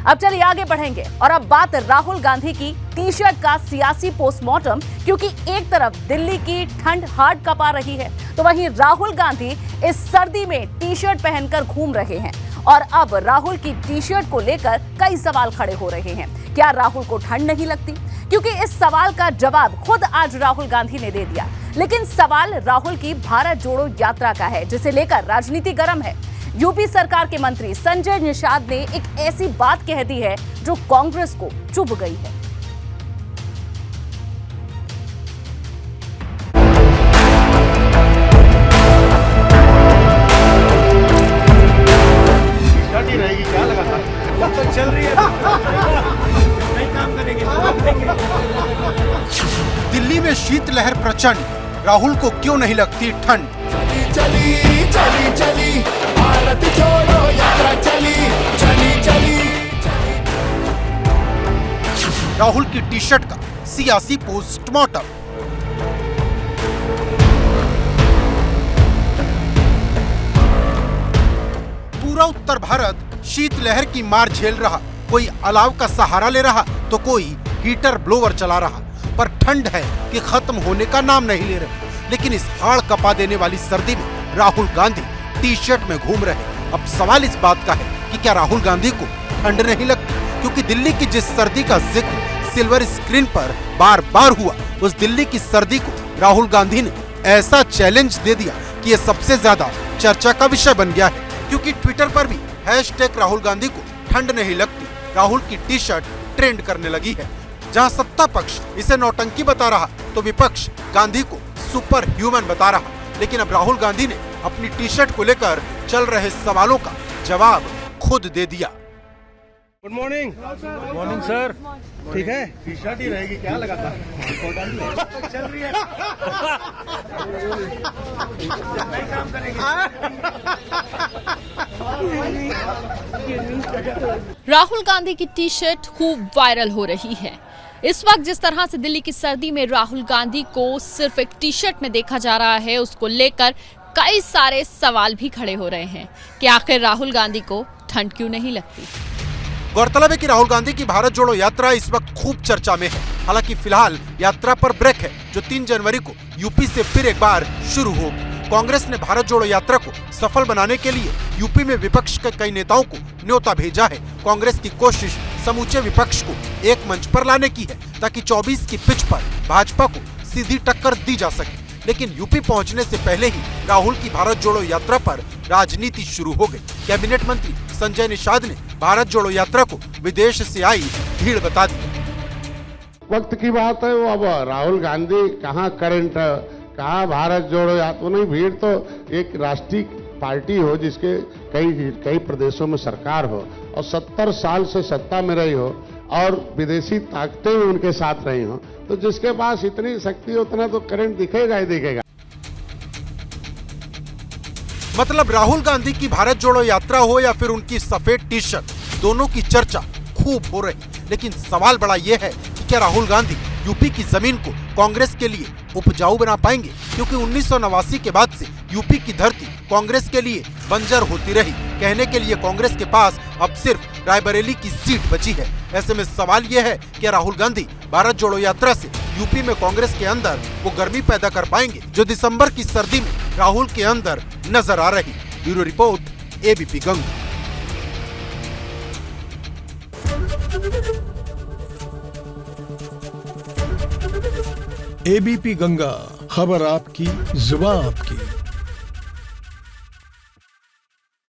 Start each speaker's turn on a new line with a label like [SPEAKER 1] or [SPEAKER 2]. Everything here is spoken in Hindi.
[SPEAKER 1] अब चलिए आगे बढ़ेंगे और अब बात राहुल गांधी की टी शर्ट का सियासी पोस्टमार्टम, क्योंकि एक तरफ दिल्ली की ठंड हार्ड कपा रही है तो वहीं राहुल गांधी इस सर्दी में टी शर्ट पहनकर घूम रहे हैं। और अब राहुल की टी शर्ट को लेकर कई सवाल खड़े हो रहे हैं। क्या राहुल को ठंड नहीं लगती? क्योंकि इस सवाल का जवाब खुद आज राहुल गांधी ने दे दिया। लेकिन सवाल राहुल की भारत जोड़ो यात्रा का है, जिसे लेकर राजनीति गर्म है। यूपी सरकार के मंत्री संजय निषाद ने एक ऐसी बात कह दी है जो कांग्रेस को चुभ गई है।
[SPEAKER 2] रहेगी क्या लगातार तो चल रही है नहीं काम करेंगे।
[SPEAKER 3] दिल्ली में शीतलहर प्रचंड, राहुल को क्यों नहीं लगती ठंड?
[SPEAKER 4] चली चली चली भारत जोड़ो यात्रा चली चली चली।
[SPEAKER 3] राहुल की टी शर्ट का सियासी पोस्टमार्टम। पूरा उत्तर भारत शीतलहर की मार झेल रहा, कोई अलाव का सहारा ले रहा तो कोई हीटर ब्लोवर चला रहा, पर ठंड है कि खत्म होने का नाम नहीं ले रहे। लेकिन इस हाड़ कपा देने वाली सर्दी में राहुल गांधी टी शर्ट में घूम रहे। अब सवाल इस बात का है कि क्या राहुल गांधी को ठंड नहीं लगती? क्योंकि दिल्ली की जिस सर्दी का जिक्र सिल्वर स्क्रीन पर बार बार हुआ, उस दिल्ली की सर्दी को राहुल गांधी ने ऐसा चैलेंज दे दिया कि ये सबसे ज्यादा चर्चा का विषय बन गया है। क्योंकि ट्विटर पर भी हैशटैग राहुल गांधी को ठंड नहीं लगती राहुल की टी शर्ट ट्रेंड करने लगी है। जहां सत्ता पक्ष इसे नौटंकी बता रहा तो विपक्ष गांधी को सुपर ह्यूमन बता रहा। लेकिन अब राहुल गांधी ने अपनी टी शर्ट को लेकर चल रहे सवालों का जवाब खुद दे दिया।
[SPEAKER 2] Good morning. Morning sir. ठीक है, टी शर्ट ही रहेगी क्या लगातार तो चल रही है नहीं काम करेंगे।
[SPEAKER 5] राहुल गांधी की टी शर्ट खूब वायरल हो रही है। इस वक्त जिस तरह से दिल्ली की सर्दी में राहुल गांधी को सिर्फ एक टी शर्ट में देखा जा रहा है, उसको लेकर कई सारे सवाल भी खड़े हो रहे हैं कि आखिर राहुल गांधी को ठंड क्यों नहीं लगती।
[SPEAKER 3] गौरतलब है कि राहुल गांधी की भारत जोड़ो यात्रा इस वक्त खूब चर्चा में है। हालांकि फिलहाल यात्रा पर ब्रेक है, जो 3 जनवरी को यूपी से फिर एक बार शुरू होगी। कांग्रेस ने भारत जोड़ो यात्रा को सफल बनाने के लिए यूपी में विपक्ष के कई नेताओं को न्योता भेजा है। कांग्रेस की कोशिश समूचे विपक्ष को एक मंच पर लाने की है, ताकि 24 की पिच पर भाजपा को सीधी टक्कर दी जा सके। लेकिन यूपी पहुंचने से पहले ही राहुल की भारत जोड़ो यात्रा पर राजनीति शुरू हो गई। कैबिनेट मंत्री संजय निषाद ने भारत जोड़ो यात्रा को विदेश से आई भीड़ बता दी।
[SPEAKER 6] वक्त की बात है, वो अब राहुल गांधी कहाँ करंट, कहाँ भारत जोड़ो यात्रा, नहीं भीड़ तो एक राष्ट्रीय पार्टी हो जिसके कई प्रदेशों में सरकार हो और 70 साल से सत्ता में रही हो और विदेशी ताकतें भी उनके साथ रही हो, तो जिसके पास इतनी शक्ति उतना तो करंट दिखेगा ही दिखेगा।
[SPEAKER 3] मतलब राहुल गांधी की भारत जोड़ो यात्रा हो या फिर उनकी सफेद टी शर्ट, दोनों की चर्चा खूब हो रही। लेकिन सवाल बड़ा यह है कि क्या राहुल गांधी यूपी की जमीन को कांग्रेस के लिए उपजाऊ बना पाएंगे? क्योंकि 1989 के बाद से यूपी की धरती कांग्रेस के लिए बंजर होती रही। कहने के लिए कांग्रेस के पास अब सिर्फ रायबरेली की सीट बची है। ऐसे में सवाल यह है कि राहुल गांधी भारत जोड़ो यात्रा से यूपी में कांग्रेस के अंदर वो गर्मी पैदा कर पाएंगे जो दिसंबर की सर्दी में राहुल के अंदर नजर आ रही। Bureau report, ABP Ganga.
[SPEAKER 7] ABP Ganga, खबर आपकी, जुबान आपकी।